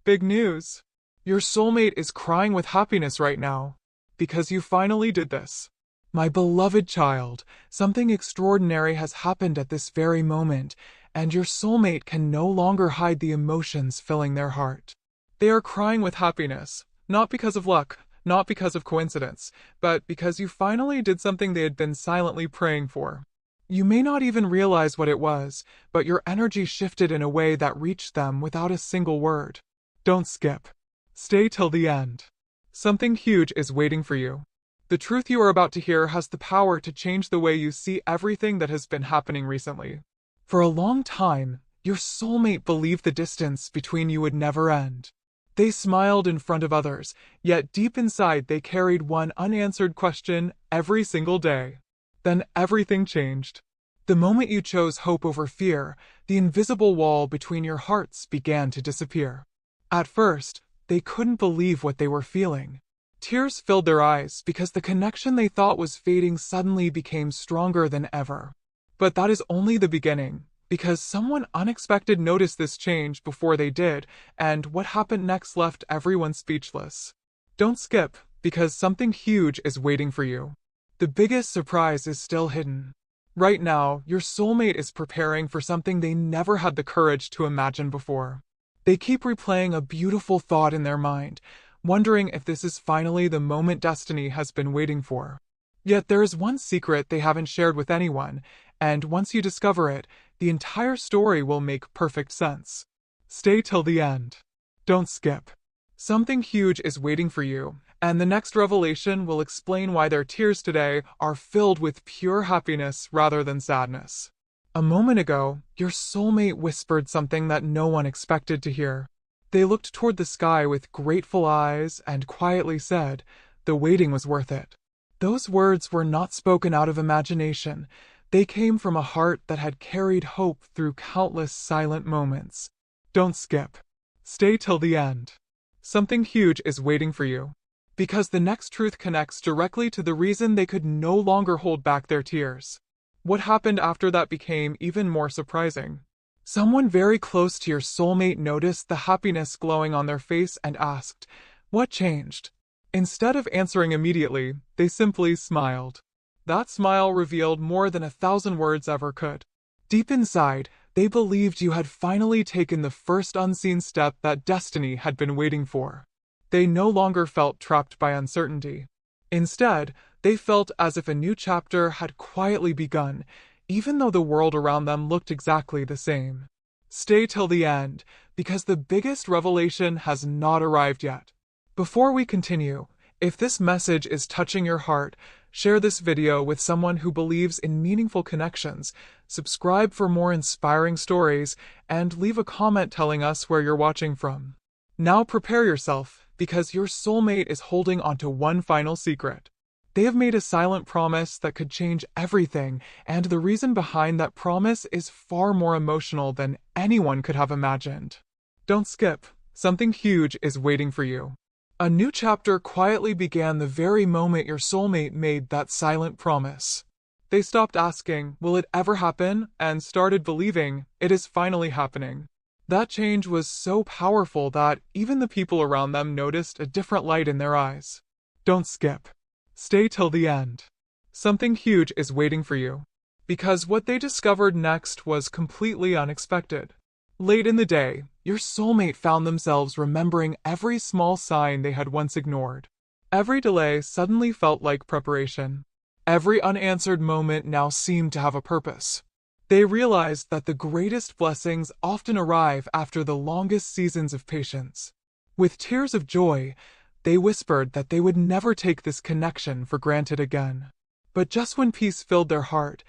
Big news! Your soulmate is crying with happiness right now, because you finally did this. My beloved child, something extraordinary has happened at this very moment, and your soulmate can no longer hide the emotions filling their heart. They are crying with happiness, not because of luck, not because of coincidence, but because you finally did something they had been silently praying for. You may not even realize what it was, but your energy shifted in a way that reached them without a single word. Don't skip. Stay till the end. Something huge is waiting for you. The truth you are about to hear has the power to change the way you see everything that has been happening recently. For a long time, your soulmate believed the distance between you would never end. They smiled in front of others, yet deep inside they carried one unanswered question every single day. Then everything changed. The moment you chose hope over fear, the invisible wall between your hearts began to disappear. At first, they couldn't believe what they were feeling. Tears filled their eyes because the connection they thought was fading suddenly became stronger than ever. But that is only the beginning, because someone unexpected noticed this change before they did, and what happened next left everyone speechless. Don't skip, because something huge is waiting for you. The biggest surprise is still hidden. Right now, your soulmate is preparing for something they never had the courage to imagine before. They keep replaying a beautiful thought in their mind, wondering if this is finally the moment destiny has been waiting for. Yet there is one secret they haven't shared with anyone, and once you discover it, the entire story will make perfect sense. Stay till the end. Don't skip. Something huge is waiting for you, and the next revelation will explain why their tears today are filled with pure happiness rather than sadness. A moment ago, your soulmate whispered something that no one expected to hear. They looked toward the sky with grateful eyes and quietly said, "The waiting was worth it." Those words were not spoken out of imagination. They came from a heart that had carried hope through countless silent moments. Don't skip. Stay till the end. Something huge is waiting for you. Because the next truth connects directly to the reason they could no longer hold back their tears. What happened after that became even more surprising. Someone very close to your soulmate noticed the happiness glowing on their face and asked, "What changed?" Instead of answering immediately, they simply smiled. That smile revealed more than 1,000 words ever could. Deep inside, they believed you had finally taken the first unseen step that destiny had been waiting for. They no longer felt trapped by uncertainty. Instead, they felt as if a new chapter had quietly begun, even though the world around them looked exactly the same. Stay till the end, because the biggest revelation has not arrived yet. Before we continue, if this message is touching your heart, share this video with someone who believes in meaningful connections, subscribe for more inspiring stories, and leave a comment telling us where you're watching from. Now prepare yourself, because your soulmate is holding onto one final secret. They have made a silent promise that could change everything, and the reason behind that promise is far more emotional than anyone could have imagined. Don't skip. Something huge is waiting for you. A new chapter quietly began the very moment your soulmate made that silent promise. They stopped asking, "Will it ever happen?" and started believing, "It is finally happening." That change was so powerful that even the people around them noticed a different light in their eyes. Don't skip. Stay till the end. Something huge is waiting for you. Because what they discovered next was completely unexpected. Late in the day, your soulmate found themselves remembering every small sign they had once ignored. Every delay suddenly felt like preparation. Every unanswered moment now seemed to have a purpose. They realized that the greatest blessings often arrive after the longest seasons of patience. With tears of joy, they whispered that they would never take this connection for granted again. But just when peace filled their heart,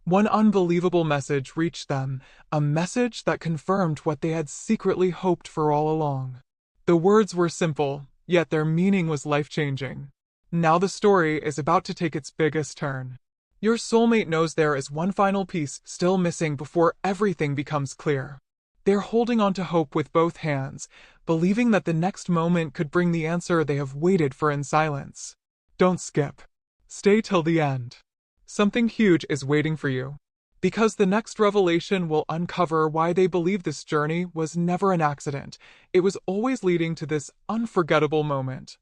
one unbelievable message reached them, a message that confirmed what they had secretly hoped for all along. The words were simple, yet their meaning was life-changing. Now the story is about to take its biggest turn. Your soulmate knows there is one final piece still missing before everything becomes clear. They're holding on to hope with both hands, believing that the next moment could bring the answer they have waited for in silence. Don't skip. Stay till the end. Something huge is waiting for you. because the next revelation will uncover why they believe this journey was never an accident. It was always leading to this unforgettable moment.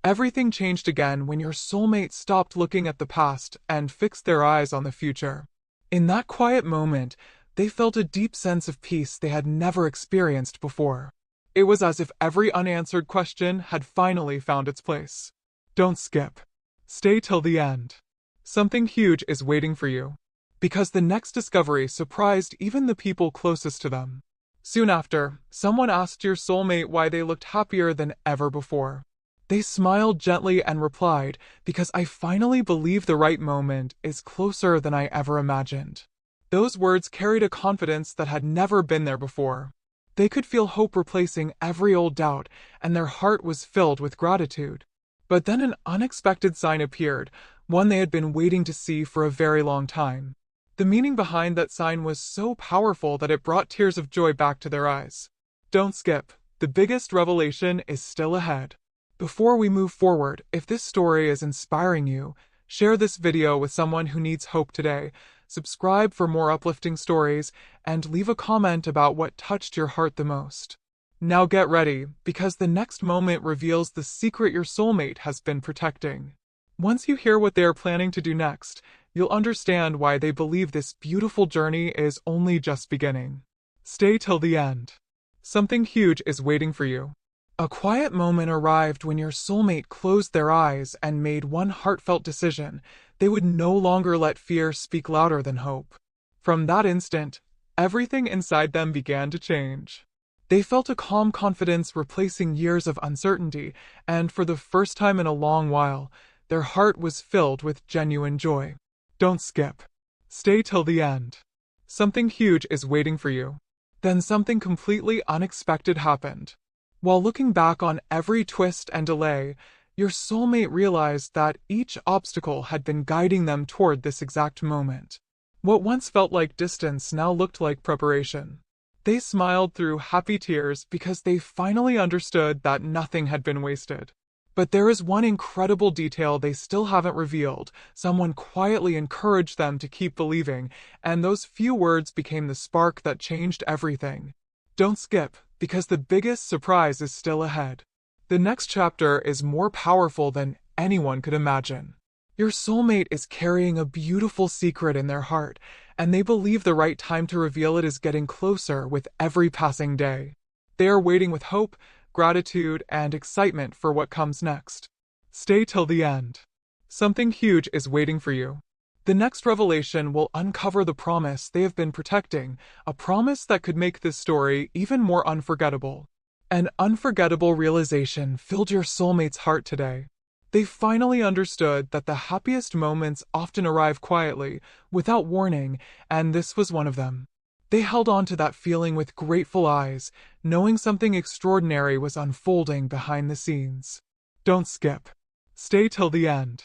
Everything changed again when your soulmate stopped looking at the past and fixed their eyes on the future. In that quiet moment, they felt a deep sense of peace they had never experienced before. It was as if every unanswered question had finally found its place. Don't skip. Stay till the end. Something huge is waiting for you. Because the next discovery surprised even the people closest to them. Soon after, someone asked your soulmate why they looked happier than ever before. They smiled gently and replied, because I finally believe the right moment is closer than I ever imagined. Those words carried a confidence that had never been there before. They could feel hope replacing every old doubt, and their heart was filled with gratitude. But then an unexpected sign appeared, one they had been waiting to see for a very long time. The meaning behind that sign was so powerful that it brought tears of joy back to their eyes. Don't skip. The biggest revelation is still ahead. Before we move forward, if this story is inspiring you, share this video with someone who needs hope today. Subscribe for more uplifting stories, and leave a comment about what touched your heart the most. Now get ready, because the next moment reveals the secret your soulmate has been protecting. Once you hear what they are planning to do next, you'll understand why they believe this beautiful journey is only just beginning. Stay till the end. Something huge is waiting for you. A quiet moment arrived when your soulmate closed their eyes and made one heartfelt decision. They would no longer let fear speak louder than hope. From that instant, everything inside them began to change. They felt a calm confidence replacing years of uncertainty, and for the first time in a long while, their heart was filled with genuine joy. Don't skip. Stay till the end. Something huge is waiting for you. Then something completely unexpected happened. While looking back on every twist and delay, your soulmate realized that each obstacle had been guiding them toward this exact moment. What once felt like distance now looked like preparation. They smiled through happy tears because they finally understood that nothing had been wasted. But there is one incredible detail they still haven't revealed. Someone quietly encouraged them to keep believing, and those few words became the spark that changed everything. Don't skip, because the biggest surprise is still ahead. The next chapter is more powerful than anyone could imagine. Your soulmate is carrying a beautiful secret in their heart, and they believe the right time to reveal it is getting closer with every passing day. They are waiting with hope, gratitude, and excitement for what comes next. Stay till the end. Something huge is waiting for you. The next revelation will uncover the promise they have been protecting, a promise that could make this story even more unforgettable. An unforgettable realization filled your soulmate's heart today. They finally understood that the happiest moments often arrive quietly, without warning, and this was one of them. They held on to that feeling with grateful eyes, knowing something extraordinary was unfolding behind the scenes. Don't skip. Stay till the end.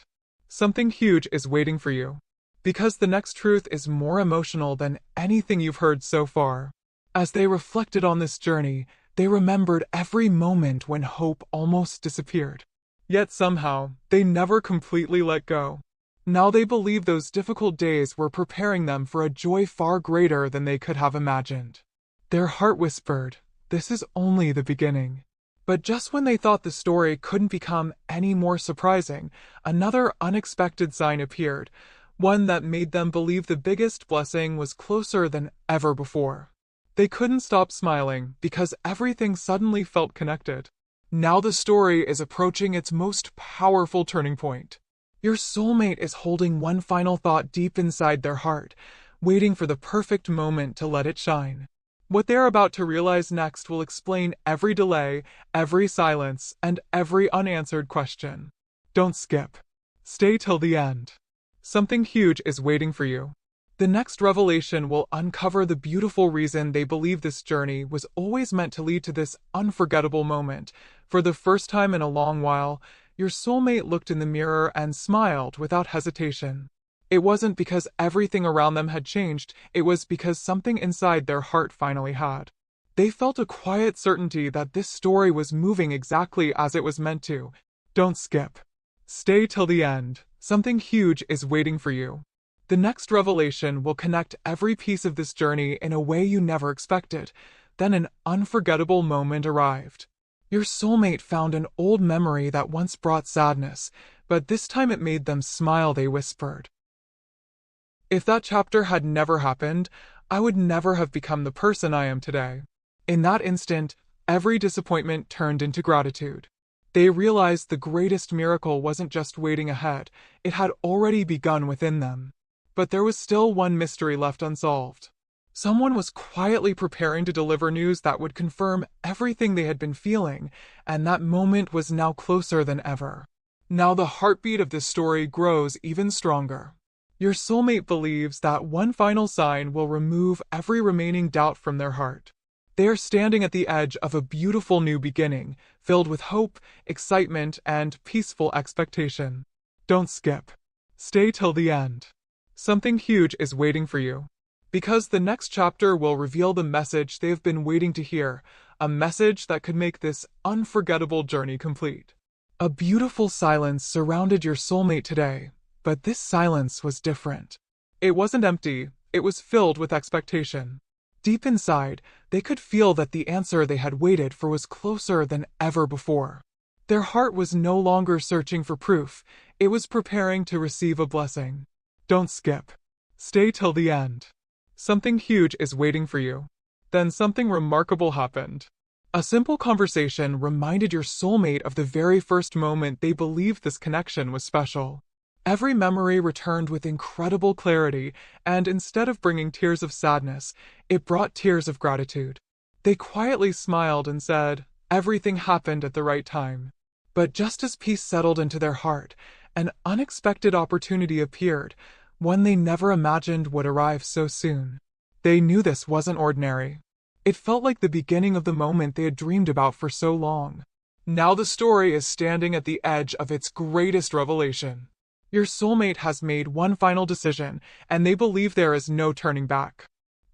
Something huge is waiting for you. Because the next truth is more emotional than anything you've heard so far. As they reflected on this journey, they remembered every moment when hope almost disappeared. Yet somehow, they never completely let go. Now they believe those difficult days were preparing them for a joy far greater than they could have imagined. Their heart whispered, "This is only the beginning." But just when they thought the story couldn't become any more surprising, another unexpected sign appeared, one that made them believe the biggest blessing was closer than ever before. They couldn't stop smiling because everything suddenly felt connected. Now the story is approaching its most powerful turning point. Your soulmate is holding one final thought deep inside their heart, waiting for the perfect moment to let it shine. What they're about to realize next will explain every delay, every silence, and every unanswered question. Don't skip. Stay till the end. Something huge is waiting for you. The next revelation will uncover the beautiful reason they believe this journey was always meant to lead to this unforgettable moment. For the first time in a long while, your soulmate looked in the mirror and smiled without hesitation. It wasn't because everything around them had changed, it was because something inside their heart finally had. They felt a quiet certainty that this story was moving exactly as it was meant to. Don't skip. Stay till the end. Something huge is waiting for you. The next revelation will connect every piece of this journey in a way you never expected. Then an unforgettable moment arrived. Your soulmate found an old memory that once brought sadness, but this time it made them smile, they whispered. If that chapter had never happened, I would never have become the person I am today. In that instant, every disappointment turned into gratitude. They realized the greatest miracle wasn't just waiting ahead, it had already begun within them. But there was still one mystery left unsolved. Someone was quietly preparing to deliver news that would confirm everything they had been feeling, and that moment was now closer than ever. Now the heartbeat of this story grows even stronger. Your soulmate believes that one final sign will remove every remaining doubt from their heart. They are standing at the edge of a beautiful new beginning, filled with hope, excitement, and peaceful expectation. Don't skip. Stay till the end. Something huge is waiting for you. Because the next chapter will reveal the message they've been waiting to hear, a message that could make this unforgettable journey complete. A beautiful silence surrounded your soulmate today, but this silence was different. It wasn't empty, it was filled with expectation. Deep inside, they could feel that the answer they had waited for was closer than ever before. Their heart was no longer searching for proof, it was preparing to receive a blessing. Don't skip. Stay till the end. Something huge is waiting for you. Then something remarkable happened. A simple conversation reminded your soulmate of the very first moment they believed this connection was special. Every memory returned with incredible clarity, and instead of bringing tears of sadness, it brought tears of gratitude. They quietly smiled and said, "Everything happened at the right time." But just as peace settled into their heart, an unexpected opportunity appeared, one they never imagined would arrive so soon. They knew this wasn't ordinary. It felt like the beginning of the moment they had dreamed about for so long. Now the story is standing at the edge of its greatest revelation. Your soulmate has made one final decision, and they believe there is no turning back.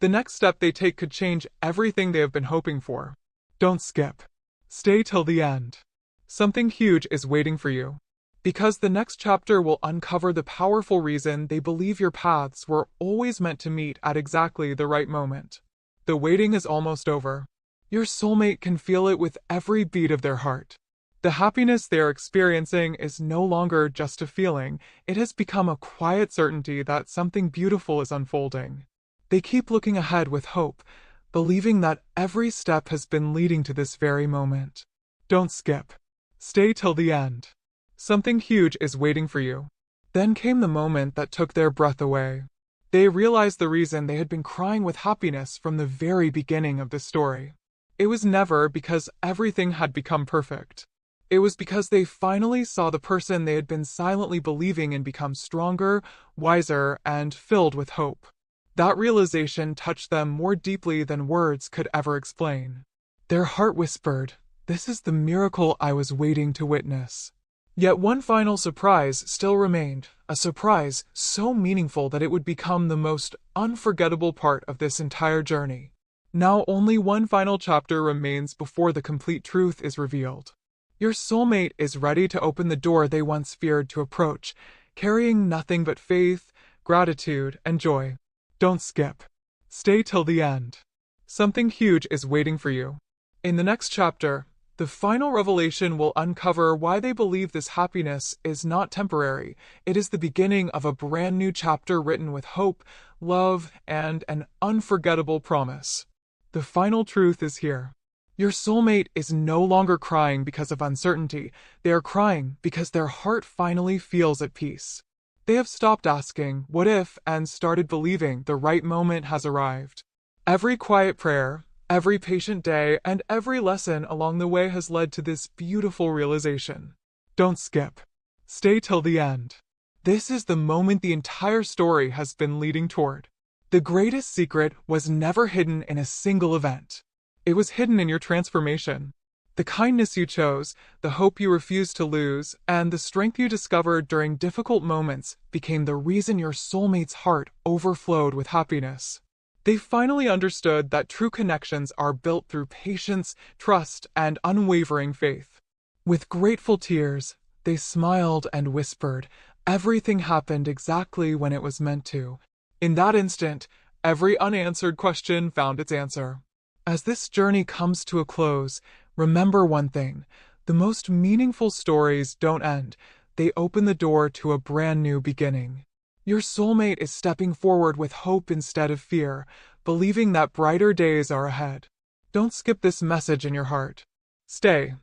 The next step they take could change everything they have been hoping for. Don't skip. Stay till the end. Something huge is waiting for you. Because the next chapter will uncover the powerful reason they believe your paths were always meant to meet at exactly the right moment. The waiting is almost over. Your soulmate can feel it with every beat of their heart. The happiness they are experiencing is no longer just a feeling, it has become a quiet certainty that something beautiful is unfolding. They keep looking ahead with hope, believing that every step has been leading to this very moment. Don't skip. Stay till the end. Something huge is waiting for you. Then came the moment that took their breath away. They realized the reason they had been crying with happiness from the very beginning of the story. It was never because everything had become perfect. It was because they finally saw the person they had been silently believing in become stronger, wiser, and filled with hope. That realization touched them more deeply than words could ever explain. Their heart whispered, "This is the miracle I was waiting to witness." Yet one final surprise still remained, a surprise so meaningful that it would become the most unforgettable part of this entire journey. Now only one final chapter remains before the complete truth is revealed. Your soulmate is ready to open the door they once feared to approach, carrying nothing but faith, gratitude, and joy. Don't skip. Stay till the end. Something huge is waiting for you. In the next chapter, the final revelation will uncover why they believe this happiness is not temporary. It is the beginning of a brand new chapter written with hope, love, and an unforgettable promise. The final truth is here. Your soulmate is no longer crying because of uncertainty. They are crying because their heart finally feels at peace. They have stopped asking, "What if?" and started believing the right moment has arrived. Every quiet prayer, every patient day, and every lesson along the way has led to this beautiful realization. Don't skip. Stay till the end. This is the moment the entire story has been leading toward. The greatest secret was never hidden in a single event. It was hidden in your transformation. The kindness you chose, the hope you refused to lose, and the strength you discovered during difficult moments became the reason your soulmate's heart overflowed with happiness. They finally understood that true connections are built through patience, trust, and unwavering faith. With grateful tears, they smiled and whispered, Everything happened exactly when it was meant to. In that instant, every unanswered question found its answer. As this journey comes to a close, remember one thing: the most meaningful stories don't end, they open the door to a brand new beginning. Your soulmate is stepping forward with hope instead of fear, believing that brighter days are ahead. Don't skip this message in your heart. Stay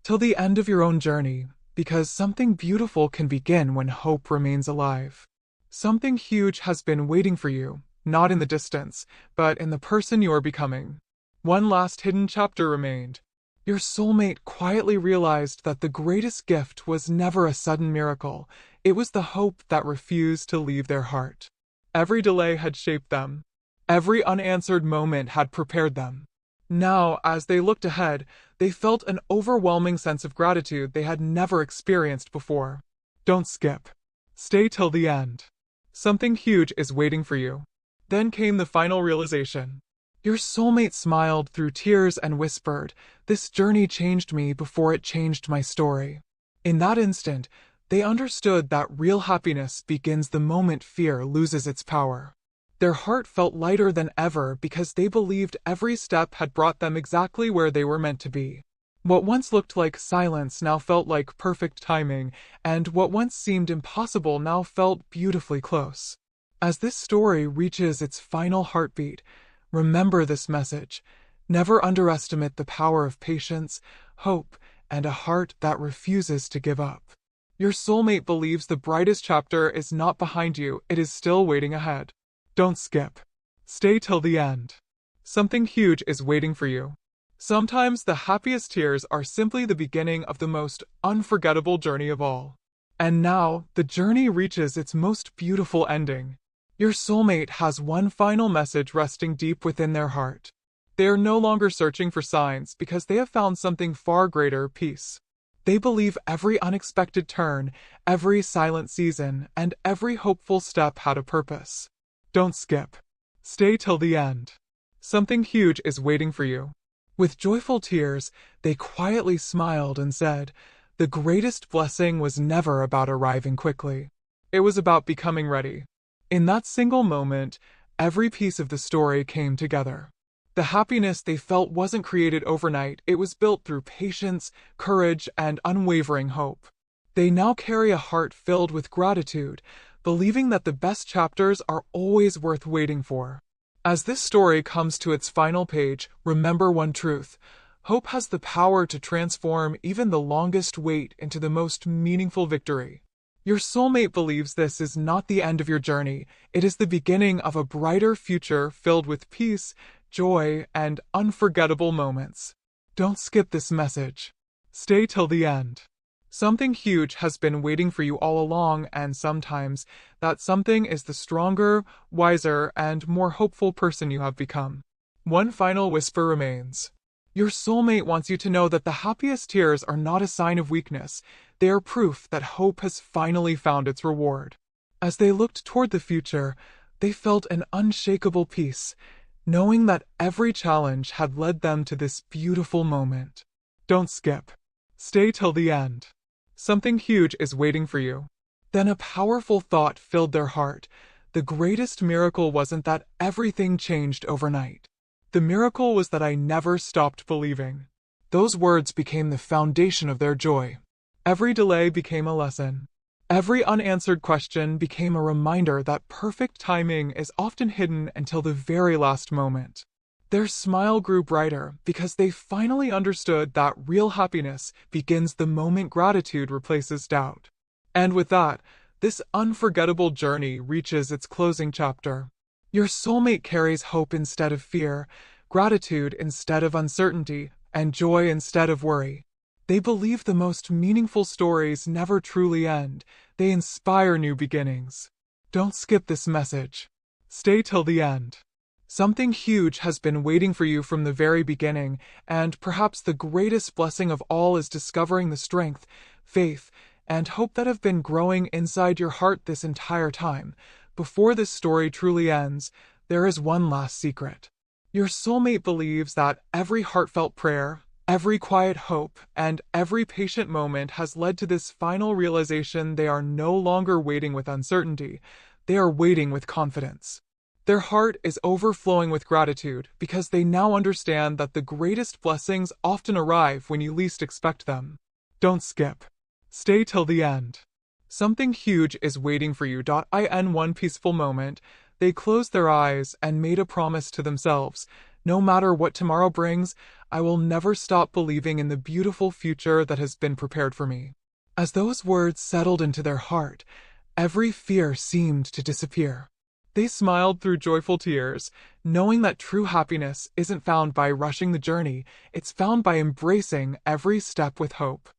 till the end of your own journey, because something beautiful can begin when hope remains alive. Something huge has been waiting for you, not in the distance, but in the person you are becoming. One last hidden chapter remained. Your soulmate quietly realized that the greatest gift was never a sudden miracle, it was the hope that refused to leave their heart. Every delay had shaped them. Every unanswered moment had prepared them. Now, as they looked ahead, they felt an overwhelming sense of gratitude they had never experienced before. Don't skip. Stay till the end. Something huge is waiting for you. Then came the final realization. Your soulmate smiled through tears and whispered, "This journey changed me before it changed my story." In that instant, they understood that real happiness begins the moment fear loses its power. Their heart felt lighter than ever because they believed every step had brought them exactly where they were meant to be. What once looked like silence now felt like perfect timing, and what once seemed impossible now felt beautifully close. As this story reaches its final heartbeat, remember this message: never underestimate the power of patience, hope, and a heart that refuses to give up. Your soulmate believes the brightest chapter is not behind you, it is still waiting ahead. Don't skip. Stay till the end. Something huge is waiting for you. Sometimes the happiest tears are simply the beginning of the most unforgettable journey of all. And now, the journey reaches its most beautiful ending. Your soulmate has one final message resting deep within their heart. They are no longer searching for signs because they have found something far greater: peace. They believe every unexpected turn, every silent season, and every hopeful step had a purpose. Don't skip. Stay till the end. Something huge is waiting for you. With joyful tears, they quietly smiled and said, "The greatest blessing was never about arriving quickly. It was about becoming ready." In that single moment, every piece of the story came together. The happiness they felt wasn't created overnight, it was built through patience, courage, and unwavering hope. They now carry a heart filled with gratitude, believing that the best chapters are always worth waiting for. As this story comes to its final page, remember one truth: hope has the power to transform even the longest wait into the most meaningful victory. Your soulmate believes this is not the end of your journey, it is the beginning of a brighter future filled with peace, joy, and unforgettable moments. Don't skip this message. Stay till the end. Something huge has been waiting for you all along, and sometimes that something is the stronger, wiser, and more hopeful person you have become. One final whisper remains. Your soulmate wants you to know that the happiest tears are not a sign of weakness, they are proof that hope has finally found its reward. As they looked toward the future, they felt an unshakable peace, knowing that every challenge had led them to this beautiful moment. Don't skip. Stay till the end. Something huge is waiting for you. Then a powerful thought filled their heart. The greatest miracle wasn't that everything changed overnight. The miracle was that I never stopped believing. Those words became the foundation of their joy. Every delay became a lesson. Every unanswered question became a reminder that perfect timing is often hidden until the very last moment. Their smile grew brighter because they finally understood that real happiness begins the moment gratitude replaces doubt. And with that, this unforgettable journey reaches its closing chapter. Your soulmate carries hope instead of fear, gratitude instead of uncertainty, and joy instead of worry. They believe the most meaningful stories never truly end, they inspire new beginnings. Don't skip this message. Stay till the end. Something huge has been waiting for you from the very beginning, and perhaps the greatest blessing of all is discovering the strength, faith, and hope that have been growing inside your heart this entire time. Before this story truly ends, there is one last secret. Your soulmate believes that every heartfelt prayer, Every quiet hope and every patient moment has led to this final realization: they are no longer waiting with uncertainty, they are waiting with confidence. Their heart is overflowing with gratitude because they now understand that the greatest blessings often arrive when you least expect them. Don't skip. Stay till the end. Something huge is waiting for you. In one peaceful moment, they closed their eyes and made a promise to themselves: no matter what tomorrow brings, I will never stop believing in the beautiful future that has been prepared for me. As those words settled into their heart, every fear seemed to disappear. They smiled through joyful tears, knowing that true happiness isn't found by rushing the journey, it's found by embracing every step with hope.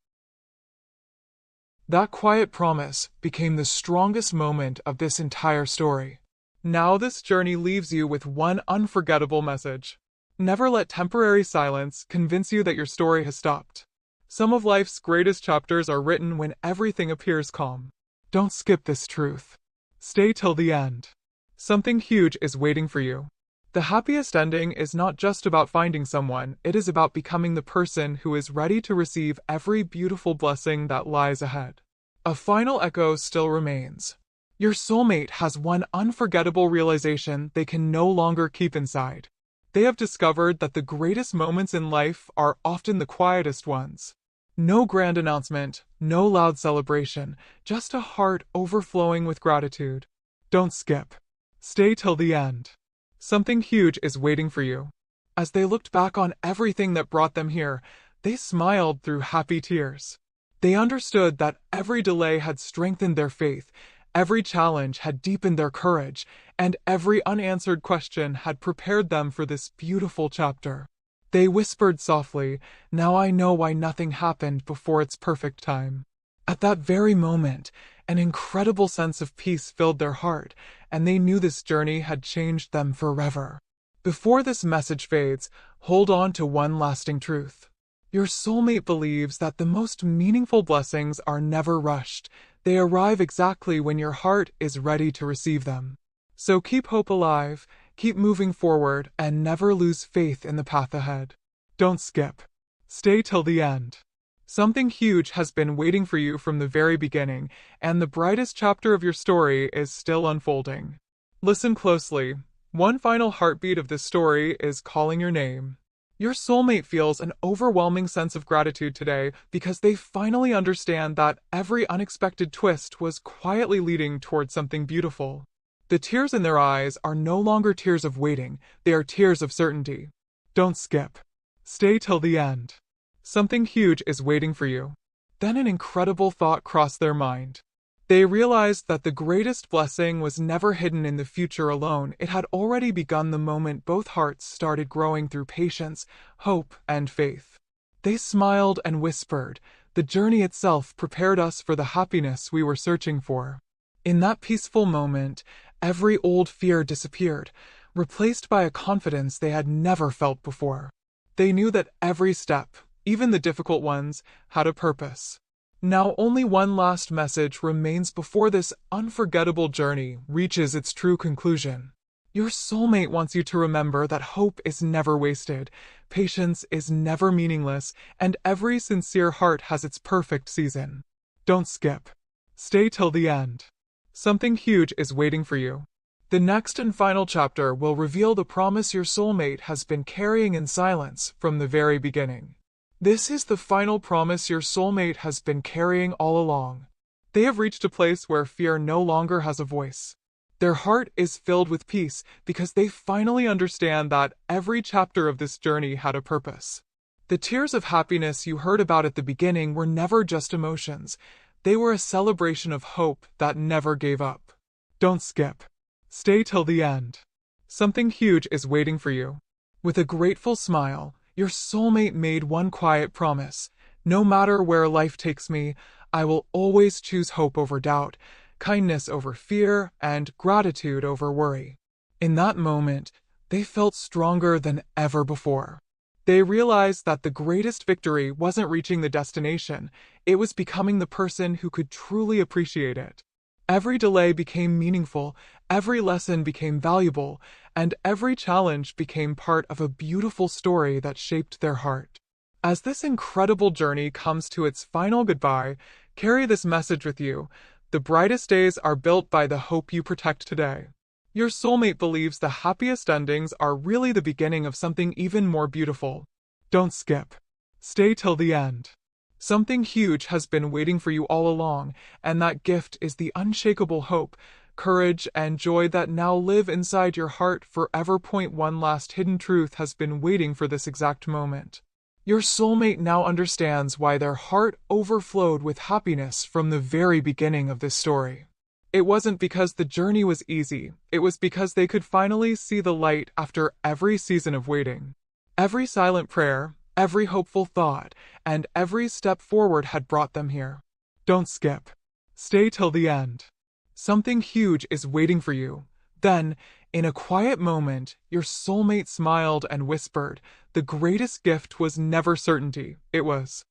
That quiet promise became the strongest moment of this entire story. Now this journey leaves you with one unforgettable message. Never let temporary silence convince you that your story has stopped. Some of life's greatest chapters are written when everything appears calm. Don't skip this truth. Stay till the end. Something huge is waiting for you. The happiest ending is not just about finding someone, it is about becoming the person who is ready to receive every beautiful blessing that lies ahead. A final echo still remains. Your soulmate has one unforgettable realization they can no longer keep inside. They have discovered that the greatest moments in life are often the quietest ones. No grand announcement, no loud celebration, just a heart overflowing with gratitude. Don't skip. Stay till the end. Something huge is waiting for you. As they looked back on everything that brought them here, they smiled through happy tears. They understood that every delay had strengthened their faith, every challenge had deepened their courage, and every unanswered question had prepared them for this beautiful chapter. They whispered softly, "Now I know why nothing happened before its perfect time." At that very moment, an incredible sense of peace filled their heart, and they knew this journey had changed them forever. Before this message fades, hold on to one lasting truth. Your soulmate believes that the most meaningful blessings are never rushed. They arrive exactly when your heart is ready to receive them. So keep hope alive, keep moving forward, and never lose faith in the path ahead. Don't skip. Stay till the end. Something huge has been waiting for you from the very beginning, and the brightest chapter of your story is still unfolding. Listen closely. One final heartbeat of this story is calling your name. Your soulmate feels an overwhelming sense of gratitude today because they finally understand that every unexpected twist was quietly leading towards something beautiful. The tears in their eyes are no longer tears of waiting, they are tears of certainty. Don't skip. Stay till the end. Something huge is waiting for you. Then an incredible thought crossed their mind. They realized that the greatest blessing was never hidden in the future alone. It had already begun the moment both hearts started growing through patience, hope, and faith. They smiled and whispered, "The journey itself prepared us for the happiness we were searching for." In that peaceful moment, every old fear disappeared, replaced by a confidence they had never felt before. They knew that every step, even the difficult ones, had a purpose. Now only one last message remains before this unforgettable journey reaches its true conclusion. Your soulmate wants you to remember that hope is never wasted, patience is never meaningless, and every sincere heart has its perfect season. Don't skip. Stay till the end. Something huge is waiting for you. The next and final chapter will reveal the promise your soulmate has been carrying in silence from the very beginning. This is the final promise your soulmate has been carrying all along. They have reached a place where fear no longer has a voice. Their heart is filled with peace because they finally understand that every chapter of this journey had a purpose. The tears of happiness you heard about at the beginning were never just emotions. They were a celebration of hope that never gave up. Don't skip. Stay till the end. Something huge is waiting for you. With a grateful smile, your soulmate made one quiet promise. No matter where life takes me, I will always choose hope over doubt, kindness over fear, and gratitude over worry. In that moment, they felt stronger than ever before. They realized that the greatest victory wasn't reaching the destination, it was becoming the person who could truly appreciate it. Every delay became meaningful, every lesson became valuable, and every challenge became part of a beautiful story that shaped their heart. As this incredible journey comes to its final goodbye, carry this message with you. The brightest days are built by the hope you protect today. Your soulmate believes the happiest endings are really the beginning of something even more beautiful. Don't skip. Stay till the end. Something huge has been waiting for you all along, and that gift is the unshakable hope, courage, and joy that now live inside your heart forever. One last hidden truth has been waiting for this exact moment. Your soulmate now understands why their heart overflowed with happiness from the very beginning of this story. It wasn't because the journey was easy, it was because they could finally see the light after every season of waiting. Every silent prayer, every hopeful thought, and every step forward had brought them here. Don't skip. Stay till the end. Something huge is waiting for you. Then, in a quiet moment, your soulmate smiled and whispered, "The greatest gift was never certainty, it was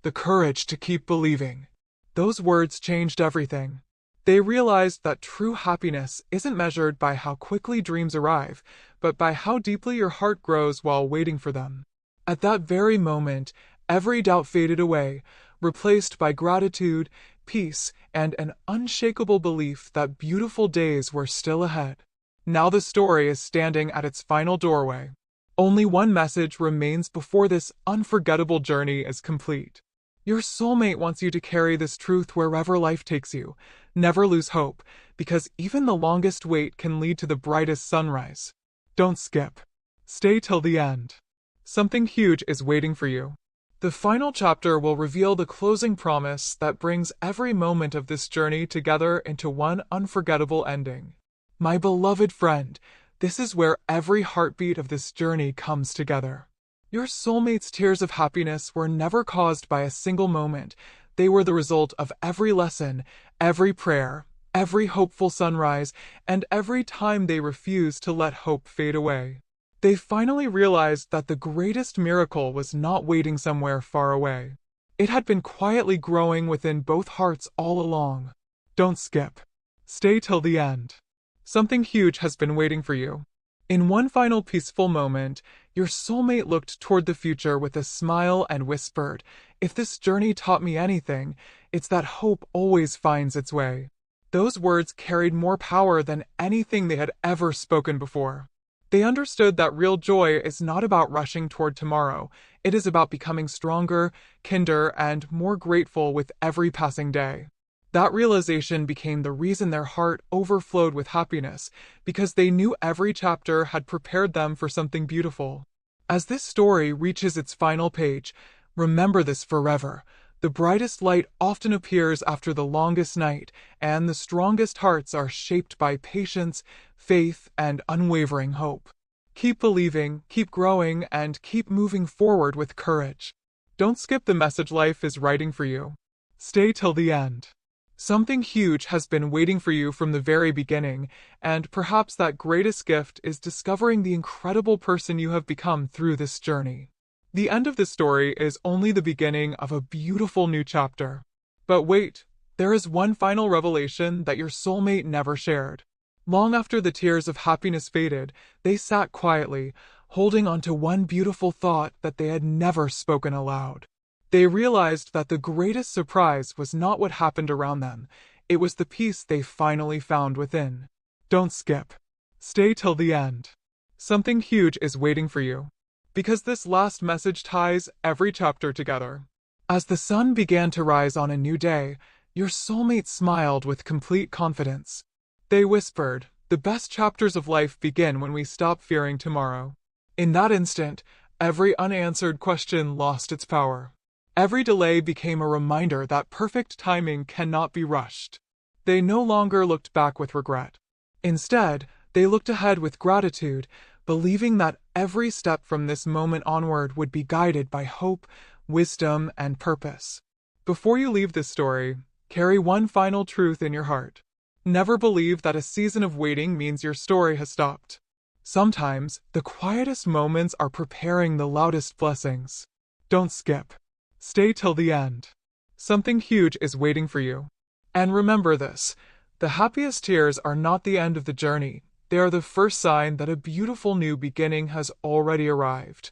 the courage to keep believing." Those words changed everything. They realized that true happiness isn't measured by how quickly dreams arrive, but by how deeply your heart grows while waiting for them. At that very moment, every doubt faded away, replaced by gratitude, peace, and an unshakable belief that beautiful days were still ahead. Now the story is standing at its final doorway. Only one message remains before this unforgettable journey is complete. Your soulmate wants you to carry this truth wherever life takes you. Never lose hope, because even the longest wait can lead to the brightest sunrise. Don't skip. Stay till the end. Something huge is waiting for you. The final chapter will reveal the closing promise that brings every moment of this journey together into one unforgettable ending. My beloved friend, this is where every heartbeat of this journey comes together. Your soulmate's tears of happiness were never caused by a single moment. They were the result of every lesson, every prayer, every hopeful sunrise, and every time they refused to let hope fade away. They finally realized that the greatest miracle was not waiting somewhere far away. It had been quietly growing within both hearts all along. Don't skip. Stay till the end. Something huge has been waiting for you. In one final peaceful moment, your soulmate looked toward the future with a smile and whispered, "If this journey taught me anything, it's that hope always finds its way." Those words carried more power than anything they had ever spoken before. They understood that real joy is not about rushing toward tomorrow. It is about becoming stronger, kinder, and more grateful with every passing day. That realization became the reason their heart overflowed with happiness, because they knew every chapter had prepared them for something beautiful. As this story reaches its final page, remember this forever. The brightest light often appears after the longest night, and the strongest hearts are shaped by patience, faith, and unwavering hope. Keep believing, keep growing, and keep moving forward with courage. Don't skip the message life is writing for you. Stay till the end. Something huge has been waiting for you from the very beginning, and perhaps that greatest gift is discovering the incredible person you have become through this journey. The end of this story is only the beginning of a beautiful new chapter. But wait, there is one final revelation that your soulmate never shared. Long after the tears of happiness faded, they sat quietly, holding on to one beautiful thought that they had never spoken aloud. They realized that the greatest surprise was not what happened around them, it was the peace they finally found within. Don't skip. Stay till the end. Something huge is waiting for you. Because this last message ties every chapter together. As the sun began to rise on a new day, your soulmate smiled with complete confidence. They whispered, "The best chapters of life begin when we stop fearing tomorrow." In that instant, every unanswered question lost its power. Every delay became a reminder that perfect timing cannot be rushed. They no longer looked back with regret. Instead, they looked ahead with gratitude, believing that every step from this moment onward would be guided by hope, wisdom, and purpose. Before you leave this story, carry one final truth in your heart. Never believe that a season of waiting means your story has stopped. Sometimes, the quietest moments are preparing the loudest blessings. Don't skip. Stay till the end. Something huge is waiting for you. And remember this, the happiest tears are not the end of the journey. They are the first sign that a beautiful new beginning has already arrived.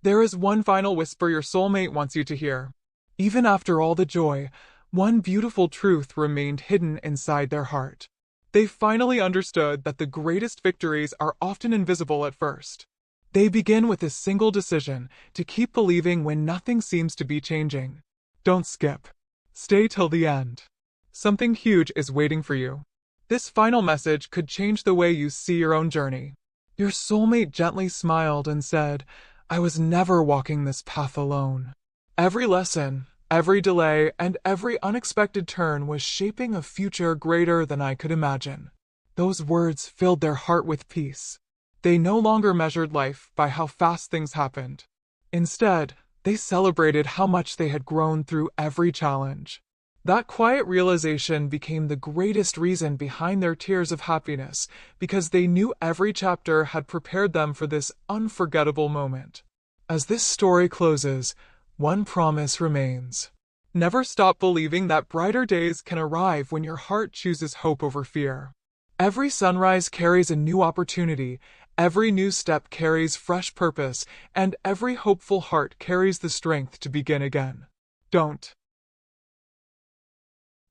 There is one final whisper your soulmate wants you to hear. Even after all the joy, one beautiful truth remained hidden inside their heart. They finally understood that the greatest victories are often invisible at first. They begin with a single decision to keep believing when nothing seems to be changing. Don't skip. Stay till the end. Something huge is waiting for you. This final message could change the way you see your own journey. Your soulmate gently smiled and said, I was never walking this path alone. Every lesson, every delay, and every unexpected turn was shaping a future greater than I could imagine. Those words filled their heart with peace. They no longer measured life by how fast things happened. Instead, they celebrated how much they had grown through every challenge. That quiet realization became the greatest reason behind their tears of happiness, because they knew every chapter had prepared them for this unforgettable moment. As this story closes, one promise remains. Never stop believing that brighter days can arrive when your heart chooses hope over fear. Every sunrise carries a new opportunity, every new step carries fresh purpose, and every hopeful heart carries the strength to begin again. Don't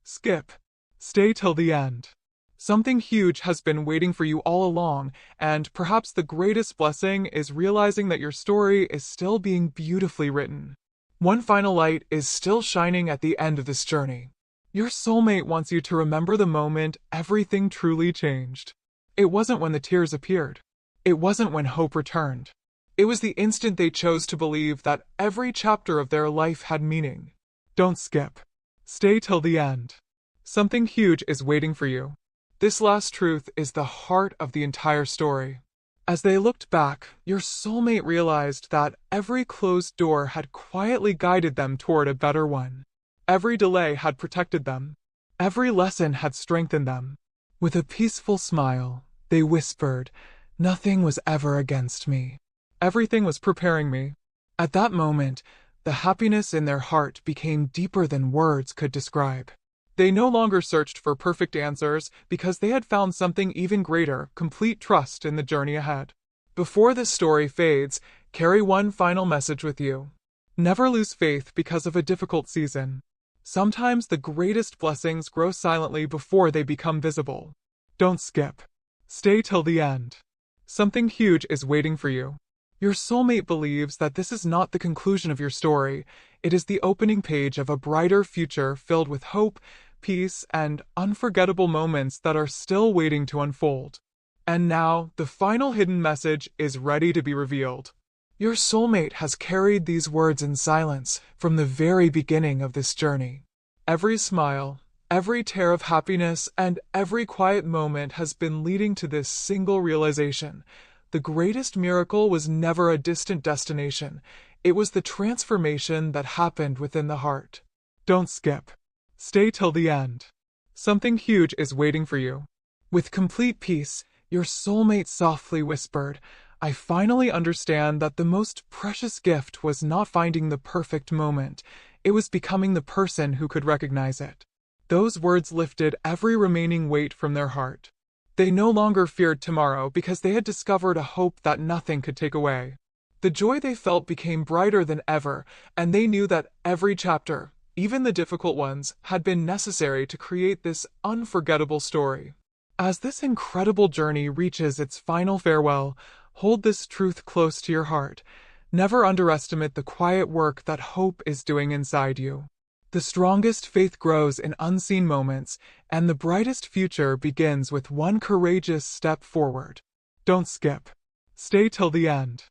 skip. Stay till the end. Something huge has been waiting for you all along, and perhaps the greatest blessing is realizing that your story is still being beautifully written. One final light is still shining at the end of this journey. Your soulmate wants you to remember the moment everything truly changed. It wasn't when the tears appeared. It wasn't when hope returned. It was the instant they chose to believe that every chapter of their life had meaning. Don't skip. Stay till the end. Something huge is waiting for you. This last truth is the heart of the entire story. As they looked back, your soulmate realized that every closed door had quietly guided them toward a better one. Every delay had protected them. Every lesson had strengthened them. With a peaceful smile, they whispered, Nothing was ever against me. Everything was preparing me. At that moment, the happiness in their heart became deeper than words could describe. They no longer searched for perfect answers because they had found something even greater, complete trust in the journey ahead. Before this story fades, carry one final message with you. Never lose faith because of a difficult season. Sometimes the greatest blessings grow silently before they become visible. Don't skip. Stay till the end. Something huge is waiting for you. Your soulmate believes that this is not the conclusion of your story. It is the opening page of a brighter future filled with hope, peace, and unforgettable moments that are still waiting to unfold. And now, the final hidden message is ready to be revealed. Your soulmate has carried these words in silence from the very beginning of this journey. Every smile, every tear of happiness, and every quiet moment has been leading to this single realization. The greatest miracle was never a distant destination. It was the transformation that happened within the heart. Don't skip. Stay till the end. Something huge is waiting for you. With complete peace, your soulmate softly whispered, I finally understand that the most precious gift was not finding the perfect moment. It was becoming the person who could recognize it. Those words lifted every remaining weight from their heart. They no longer feared tomorrow because they had discovered a hope that nothing could take away. The joy they felt became brighter than ever, and they knew that every chapter, even the difficult ones, had been necessary to create this unforgettable story. As this incredible journey reaches its final farewell, hold this truth close to your heart. Never underestimate the quiet work that hope is doing inside you. The strongest faith grows in unseen moments, and the brightest future begins with one courageous step forward. Don't skip. Stay till the end.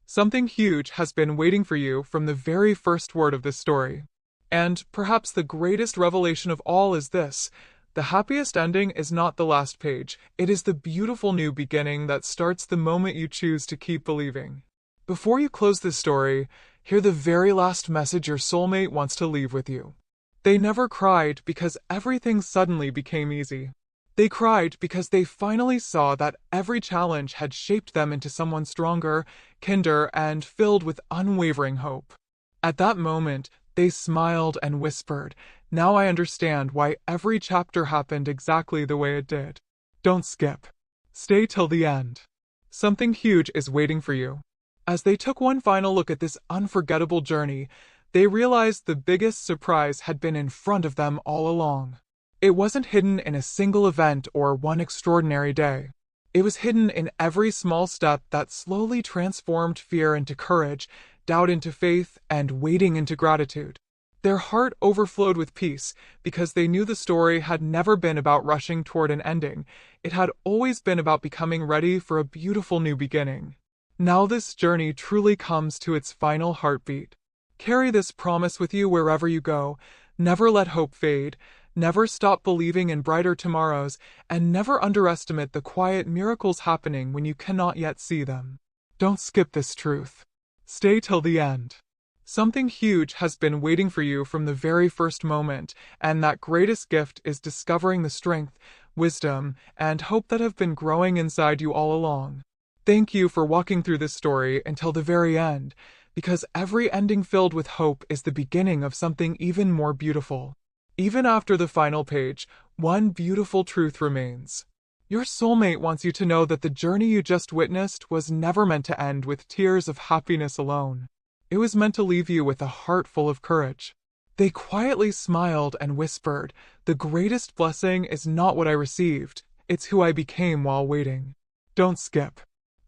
Something huge has been waiting for you from the very first word of this story. And perhaps the greatest revelation of all is this: the happiest ending is not the last page, it is the beautiful new beginning that starts the moment you choose to keep believing. Before you close this story, hear the very last message your soulmate wants to leave with you. They never cried because everything suddenly became easy. They cried because they finally saw that every challenge had shaped them into someone stronger, kinder, and filled with unwavering hope. At that moment, they smiled and whispered, Now I understand why every chapter happened exactly the way it did. Don't skip. Stay till the end. Something huge is waiting for you. As they took one final look at this unforgettable journey, they realized the biggest surprise had been in front of them all along. It wasn't hidden in a single event or one extraordinary day. It was hidden in every small step that slowly transformed fear into courage, doubt into faith, and waiting into gratitude. Their heart overflowed with peace because they knew the story had never been about rushing toward an ending. It had always been about becoming ready for a beautiful new beginning. Now this journey truly comes to its final heartbeat. Carry this promise with you wherever you go. Never let hope fade. Never stop believing in brighter tomorrows, and never underestimate the quiet miracles happening when you cannot yet see them. Don't skip this truth. Stay till the end. Something huge has been waiting for you from the very first moment, and that greatest gift is discovering the strength, wisdom, and hope that have been growing inside you all along. Thank you for walking through this story until the very end, because every ending filled with hope is the beginning of something even more beautiful. Even after the final page, one beautiful truth remains. Your soulmate wants you to know that the journey you just witnessed was never meant to end with tears of happiness alone. It was meant to leave you with a heart full of courage. They quietly smiled and whispered, "The greatest blessing is not what I received, it's who I became while waiting." Don't skip.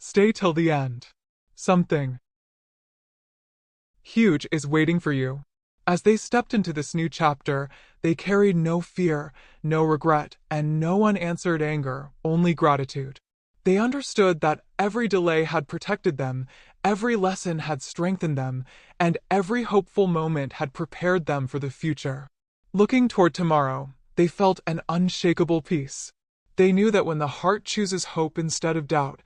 Stay till the end. Something huge is waiting for you. As they stepped into this new chapter, they carried no fear, no regret, and no unanswered anger, only gratitude. They understood that every delay had protected them, every lesson had strengthened them, and every hopeful moment had prepared them for the future. Looking toward tomorrow, they felt an unshakable peace. They knew that when the heart chooses hope instead of doubt,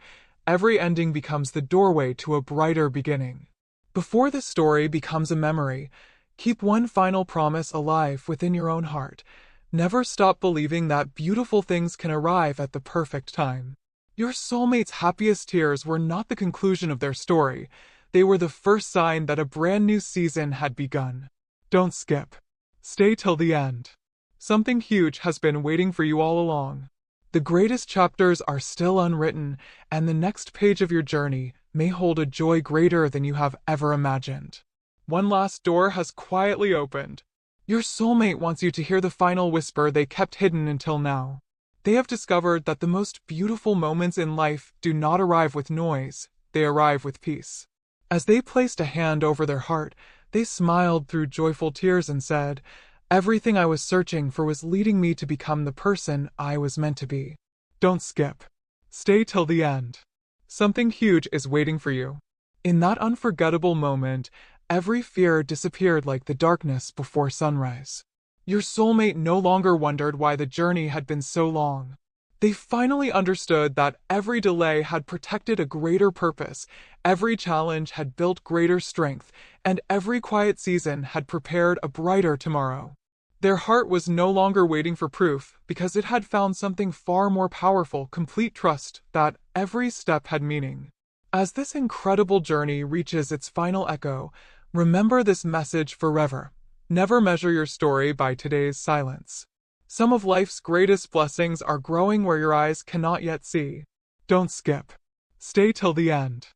every ending becomes the doorway to a brighter beginning. Before this story becomes a memory, keep one final promise alive within your own heart. Never stop believing that beautiful things can arrive at the perfect time. Your soulmate's happiest tears were not the conclusion of their story. They were the first sign that a brand new season had begun. Don't skip. Stay till the end. Something huge has been waiting for you all along. The greatest chapters are still unwritten, and the next page of your journey may hold a joy greater than you have ever imagined. One last door has quietly opened. Your soulmate wants you to hear the final whisper they kept hidden until now. They have discovered that the most beautiful moments in life do not arrive with noise, they arrive with peace. As they placed a hand over their heart, they smiled through joyful tears and said, "Everything I was searching for was leading me to become the person I was meant to be." Don't skip. Stay till the end. Something huge is waiting for you. In that unforgettable moment, every fear disappeared like the darkness before sunrise. Your soulmate no longer wondered why the journey had been so long. They finally understood that every delay had protected a greater purpose, every challenge had built greater strength, and every quiet season had prepared a brighter tomorrow. Their heart was no longer waiting for proof, because it had found something far more powerful, complete trust that every step had meaning. As this incredible journey reaches its final echo, remember this message forever. Never measure your story by today's silence. Some of life's greatest blessings are growing where your eyes cannot yet see. Don't skip. Stay till the end.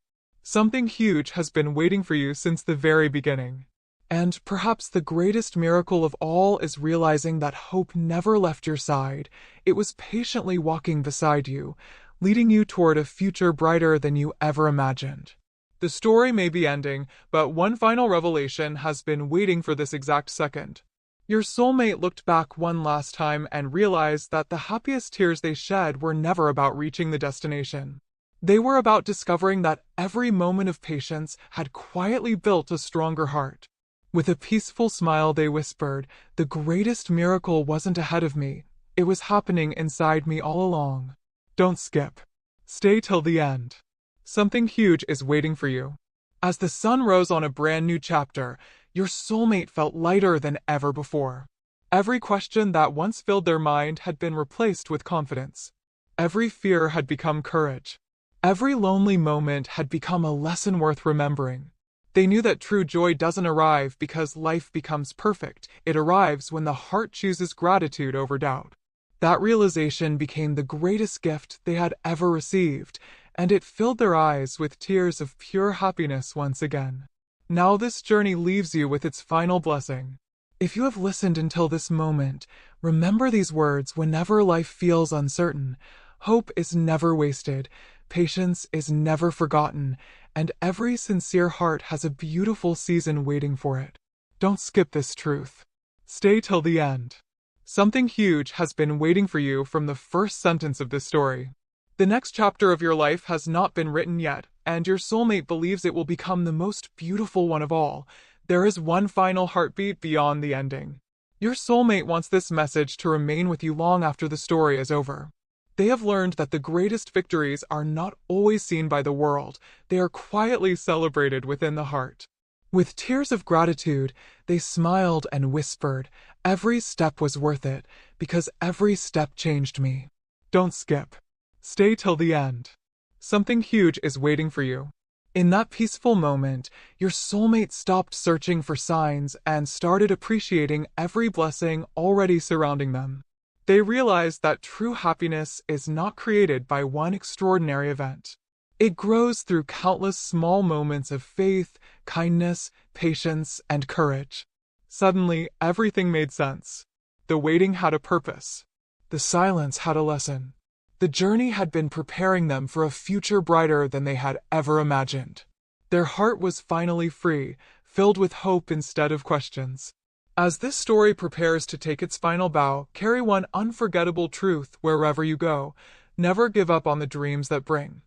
Something huge has been waiting for you since the very beginning. And perhaps the greatest miracle of all is realizing that hope never left your side. It was patiently walking beside you, leading you toward a future brighter than you ever imagined. The story may be ending, but one final revelation has been waiting for this exact second. Your soulmate looked back one last time and realized that the happiest tears they shed were never about reaching the destination. They were about discovering that every moment of patience had quietly built a stronger heart. With a peaceful smile, they whispered, "The greatest miracle wasn't ahead of me. It was happening inside me all along." Don't skip. Stay till the end. Something huge is waiting for you. As the sun rose on a brand new chapter, your soulmate felt lighter than ever before. Every question that once filled their mind had been replaced with confidence. Every fear had become courage. Every lonely moment had become a lesson worth remembering. They knew that true joy doesn't arrive because life becomes perfect. It arrives when the heart chooses gratitude over doubt. That realization became the greatest gift they had ever received, and it filled their eyes with tears of pure happiness once again. Now this journey leaves you with its final blessing. If you have listened until this moment, remember these words whenever life feels uncertain. Hope is never wasted, patience is never forgotten, and every sincere heart has a beautiful season waiting for it. Don't skip this truth. Stay till the end. Something huge has been waiting for you from the first sentence of this story. The next chapter of your life has not been written yet, and your soulmate believes it will become the most beautiful one of all. There is one final heartbeat beyond the ending. Your soulmate wants this message to remain with you long after the story is over. They have learned that the greatest victories are not always seen by the world, they are quietly celebrated within the heart. With tears of gratitude, they smiled and whispered, "Every step was worth it, because every step changed me." Don't skip. Stay till the end. Something huge is waiting for you. In that peaceful moment, your soulmate stopped searching for signs and started appreciating every blessing already surrounding them. They realized that true happiness is not created by one extraordinary event. It grows through countless small moments of faith, kindness, patience, and courage. Suddenly, everything made sense. The waiting had a purpose. The silence had a lesson. The journey had been preparing them for a future brighter than they had ever imagined. Their heart was finally free, filled with hope instead of questions. As this story prepares to take its final bow, carry one unforgettable truth wherever you go. Never give up on the dreams that bring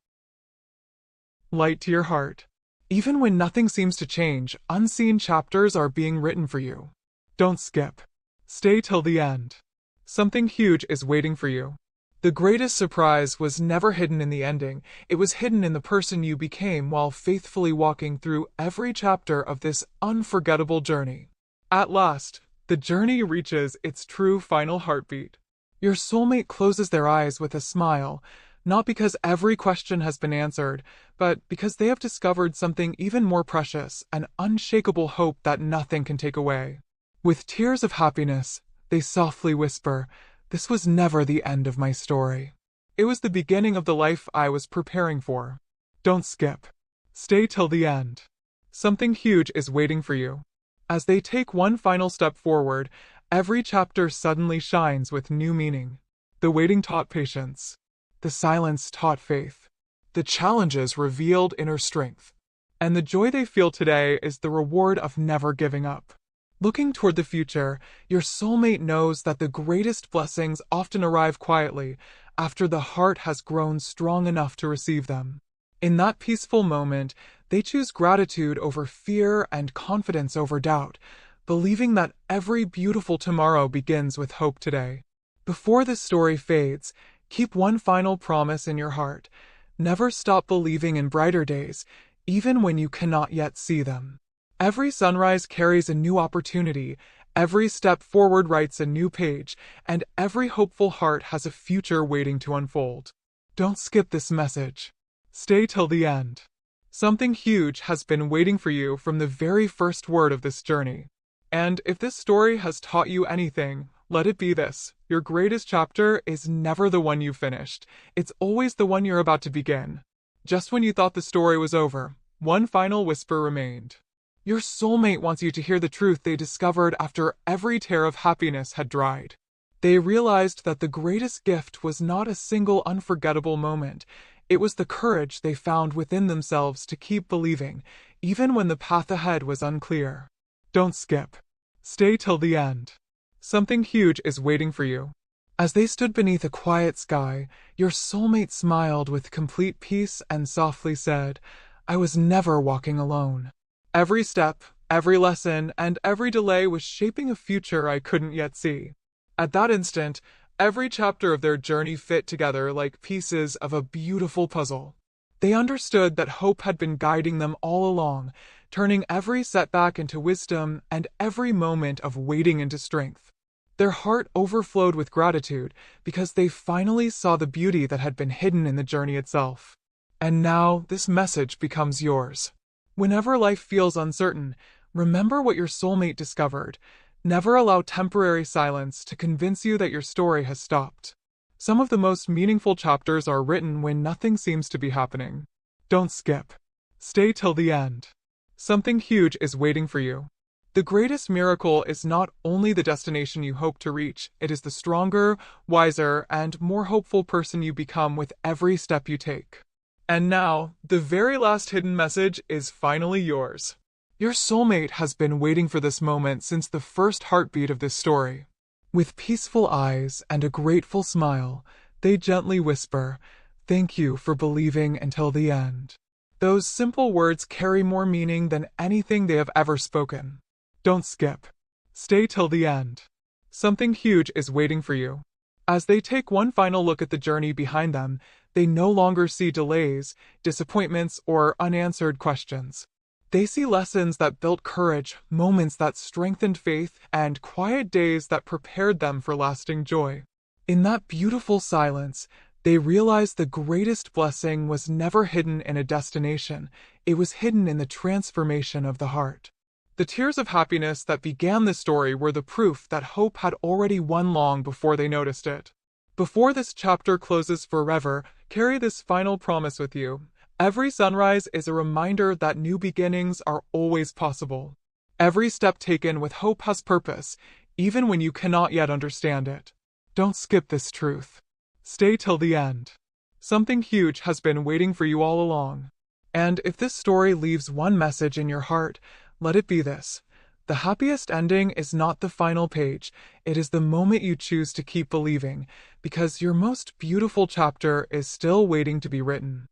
light to your heart. Even when nothing seems to change, unseen chapters are being written for you. Don't skip. Stay till the end. Something huge is waiting for you. The greatest surprise was never hidden in the ending, it was hidden in the person you became while faithfully walking through every chapter of this unforgettable journey. At last, the journey reaches its true final heartbeat. Your soulmate closes their eyes with a smile, not because every question has been answered, but because they have discovered something even more precious, an unshakable hope that nothing can take away. With tears of happiness, they softly whisper, "This was never the end of my story. It was the beginning of the life I was preparing for." Don't skip. Stay till the end. Something huge is waiting for you. As they take one final step forward, every chapter suddenly shines with new meaning. The waiting taught patience. The silence taught faith. The challenges revealed inner strength. And the joy they feel today is the reward of never giving up. Looking toward the future, your soulmate knows that the greatest blessings often arrive quietly, after the heart has grown strong enough to receive them. In that peaceful moment, they choose gratitude over fear and confidence over doubt, believing that every beautiful tomorrow begins with hope today. Before this story fades, keep one final promise in your heart. Never stop believing in brighter days, even when you cannot yet see them. Every sunrise carries a new opportunity, every step forward writes a new page, and every hopeful heart has a future waiting to unfold. Don't skip this message. Stay till the end. Something huge has been waiting for you from the very first word of this journey. And if this story has taught you anything, let it be this: your greatest chapter is never the one you finished, it's always the one you're about to begin. Just when you thought the story was over, one final whisper remained. Your soulmate wants you to hear the truth they discovered after every tear of happiness had dried. They realized that the greatest gift was not a single unforgettable moment. It was the courage they found within themselves to keep believing, even when the path ahead was unclear. Don't skip. Stay till the end. Something huge is waiting for you. As they stood beneath a quiet sky, your soulmate smiled with complete peace and softly said, "I was never walking alone. Every step, every lesson, and every delay was shaping a future I couldn't yet see." At that instant, every chapter of their journey fit together like pieces of a beautiful puzzle. They understood that hope had been guiding them all along, turning every setback into wisdom and every moment of waiting into strength. Their heart overflowed with gratitude because they finally saw the beauty that had been hidden in the journey itself. And now this message becomes yours. Whenever life feels uncertain, remember what your soulmate discovered. Never allow temporary silence to convince you that your story has stopped. Some of the most meaningful chapters are written when nothing seems to be happening. Don't skip. Stay till the end. Something huge is waiting for you. The greatest miracle is not only the destination you hope to reach, it is the stronger, wiser, and more hopeful person you become with every step you take. And now, the very last hidden message is finally yours. Your soulmate has been waiting for this moment since the first heartbeat of this story. With peaceful eyes and a grateful smile, they gently whisper, "Thank you for believing until the end." Those simple words carry more meaning than anything they have ever spoken. Don't skip. Stay till the end. Something huge is waiting for you. As they take one final look at the journey behind them, they no longer see delays, disappointments, or unanswered questions. They see lessons that built courage, moments that strengthened faith, and quiet days that prepared them for lasting joy. In that beautiful silence, they realize the greatest blessing was never hidden in a destination, it was hidden in the transformation of the heart. The tears of happiness that began the story were the proof that hope had already won long before they noticed it. Before this chapter closes forever, carry this final promise with you. Every sunrise is a reminder that new beginnings are always possible. Every step taken with hope has purpose, even when you cannot yet understand it. Don't skip this truth. Stay till the end. Something huge has been waiting for you all along. And if this story leaves one message in your heart, let it be this. The happiest ending is not the final page, it is the moment you choose to keep believing, because your most beautiful chapter is still waiting to be written.